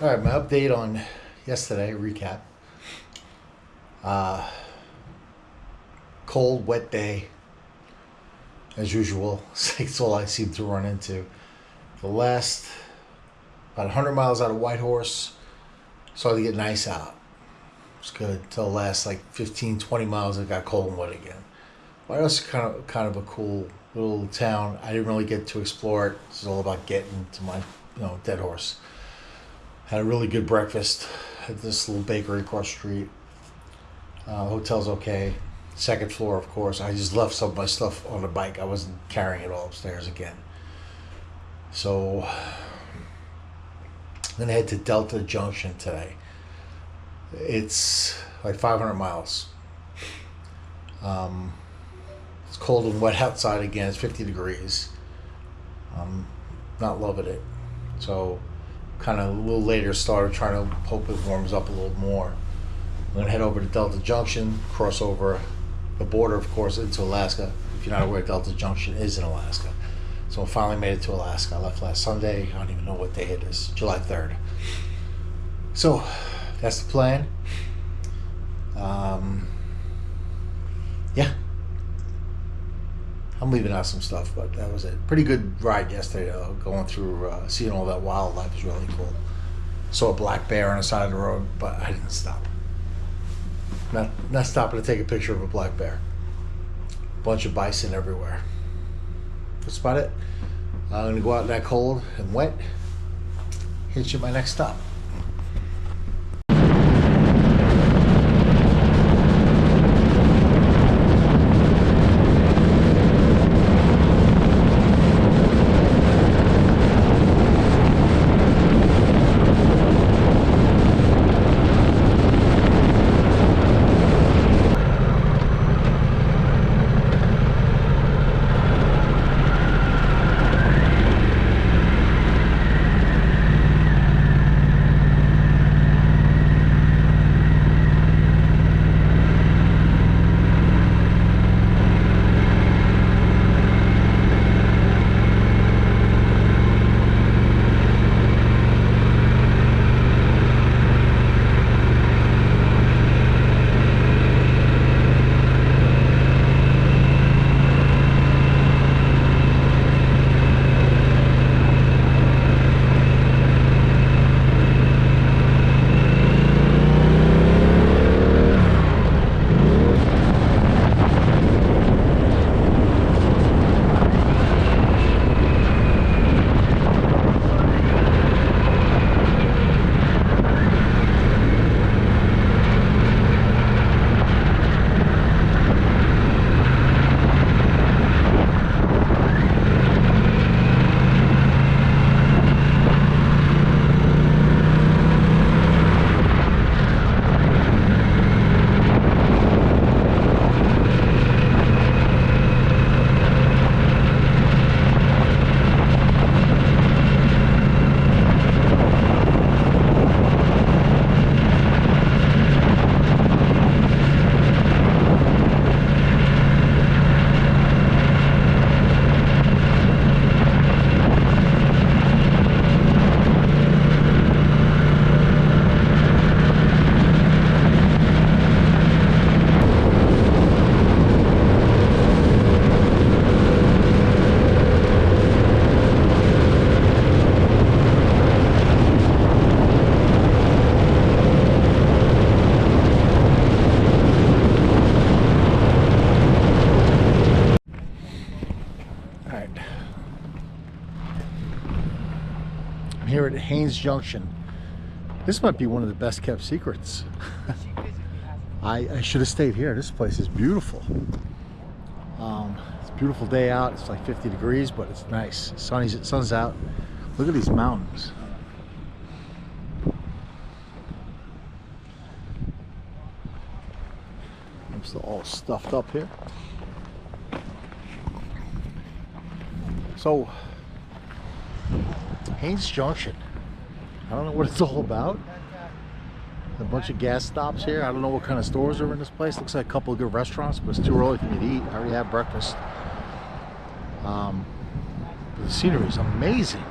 All right, my update on yesterday, recap. Uh, Cold, wet day, as usual. It's all I seem to run into. The last, about 100 miles out of Whitehorse, started to get nice out. It was good till the last like 15, 20 miles. It got cold and wet again. Whitehorse is kind of a cool little town. I didn't really get to explore it. It's all about getting to my, Deadhorse. Had a really good breakfast at this little bakery across the street. Hotel's okay. Second floor, of course. I just left some of my stuff on the bike. I wasn't carrying it all upstairs again. So then I head to Delta Junction today. It's like 500 miles. It's cold and wet outside again. It's 50 degrees. I'm not loving it. So kind of a little later started trying to hope it warms up a little more. I'm going to head over to Delta Junction, cross over the border, of course, into Alaska. If you're not aware, Delta Junction is in Alaska. So I finally made it to Alaska. I left last Sunday. I don't even know what day it is, July 3rd. So that's the plan. Yeah. I'm leaving out some stuff, but that was it. Pretty good ride yesterday, though. Going through, seeing all that wildlife was really cool. Saw a black bear on the side of the road, but I didn't stop. Not stopping to take a picture of a black bear. Bunch of bison everywhere. That's about it. I'm gonna go out in that cold and wet. Hit you at my next stop. I'm here at Haines Junction. This might be one of the best kept secrets. I should have stayed here. This place is beautiful. It's a beautiful day out. It's like 50 degrees, but it's nice. Sun's out. Look at these mountains. I'm still all stuffed up here. So, Haines Junction. I don't know what it's all about. A bunch of gas stops here. I don't know what kind of stores are in this place. Looks like a couple of good restaurants, but it's too early for me to eat. I already had breakfast. But the scenery is amazing.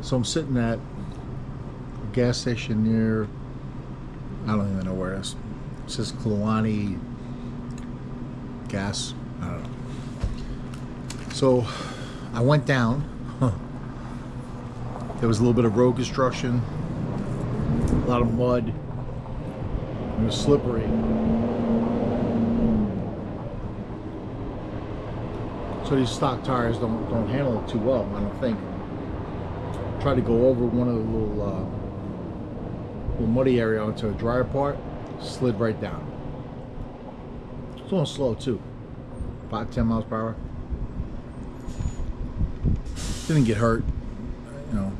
So I'm sitting at a gas station near, I don't even know where it is. It says Kluani Gas. I don't know. So I went down. There was a little bit of road construction, a lot of mud. It was slippery. So these stock tires don't handle it too well, I don't think. Tried to go over one of the little muddy area onto a drier part, slid right down. It's going slow too, about 10 miles per hour. Didn't get hurt, you know.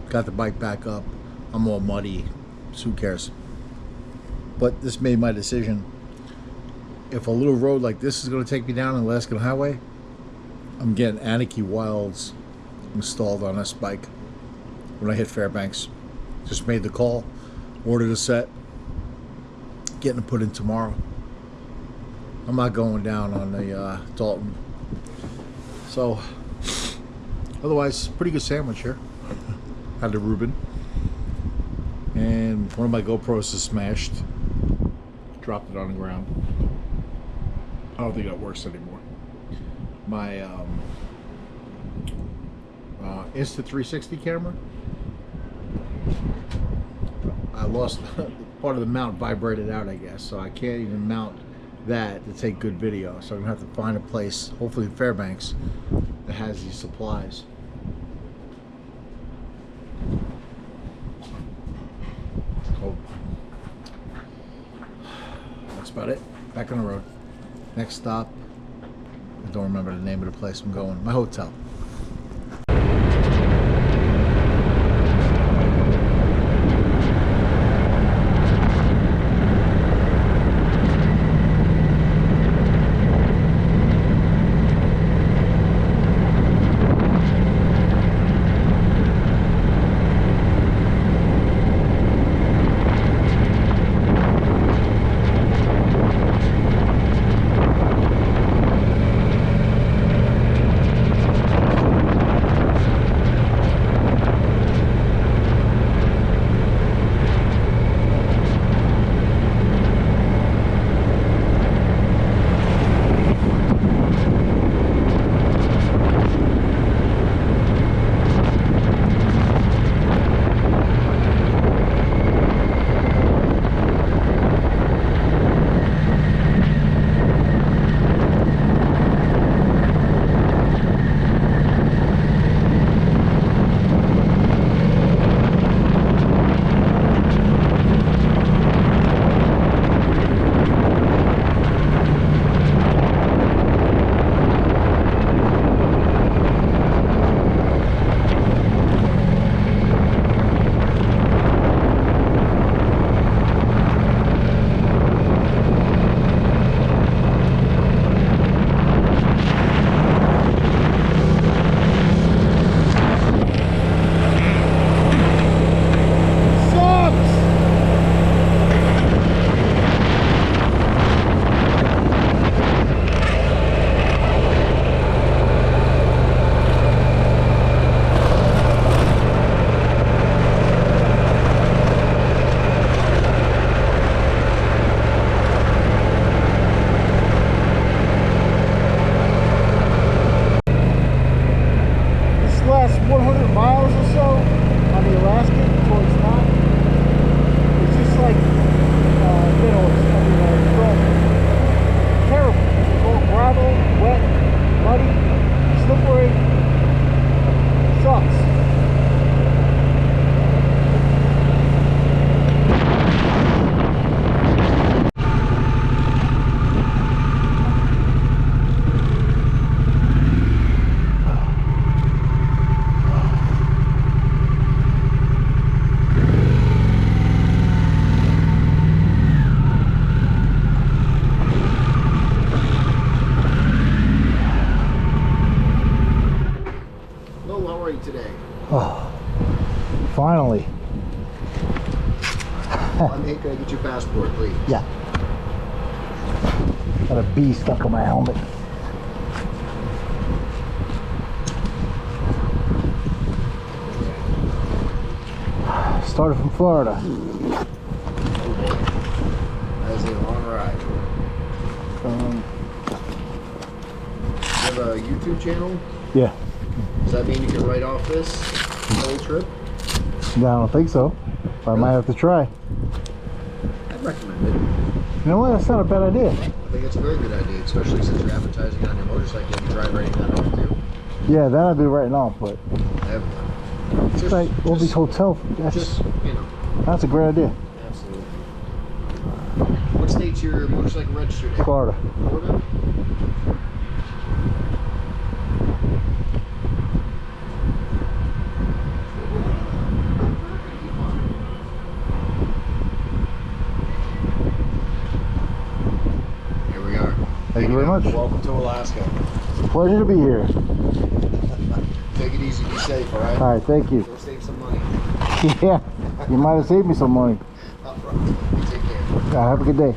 Got the bike back up. I'm all muddy, so who cares? But this made my decision. If a little road like this is going to take me down an Alaskan highway, I'm getting Anarchy Wilds installed on this bike when I hit Fairbanks. Just made the call, ordered a set, getting it put in tomorrow. I'm not going down on the Dalton. So, otherwise, pretty good sandwich here. Had the Reuben. And one of my GoPros is smashed. Dropped it on the ground. I don't think that works anymore. My Insta360 camera, I lost part of the mount, vibrated out, I guess, so I can't even mount that to take good video. So I'm gonna have to find a place, hopefully in Fairbanks, that has these supplies. So that's about it. Back on the road. Next stop, I don't remember the name of the place I'm going. My hotel. Finally. Can I get your passport, please? Yeah. Got a bee stuck on my helmet. started from Florida. Oh boy. That is a long ride. You have a YouTube channel? Yeah. Does that mean you can write off this whole trip? No, I don't think so. But I might have to try. I'd recommend it. You know what? That's not a bad idea. I think it's a very good idea, especially since you're advertising it on your motorcycle. You can try writing that off too. Yeah, that I'd be writing off, but Just, it's like all these hotel. just, you know. That's a great idea. Absolutely. What state's your motorcycle registered in? Florida. Florida? Here we are. Thank you very much. Welcome to Alaska. Pleasure to be here. Take it easy, be safe, all right? All right, thank you. Go save some money. Yeah, you might have saved me some money. Up front. Take care. Have a good day.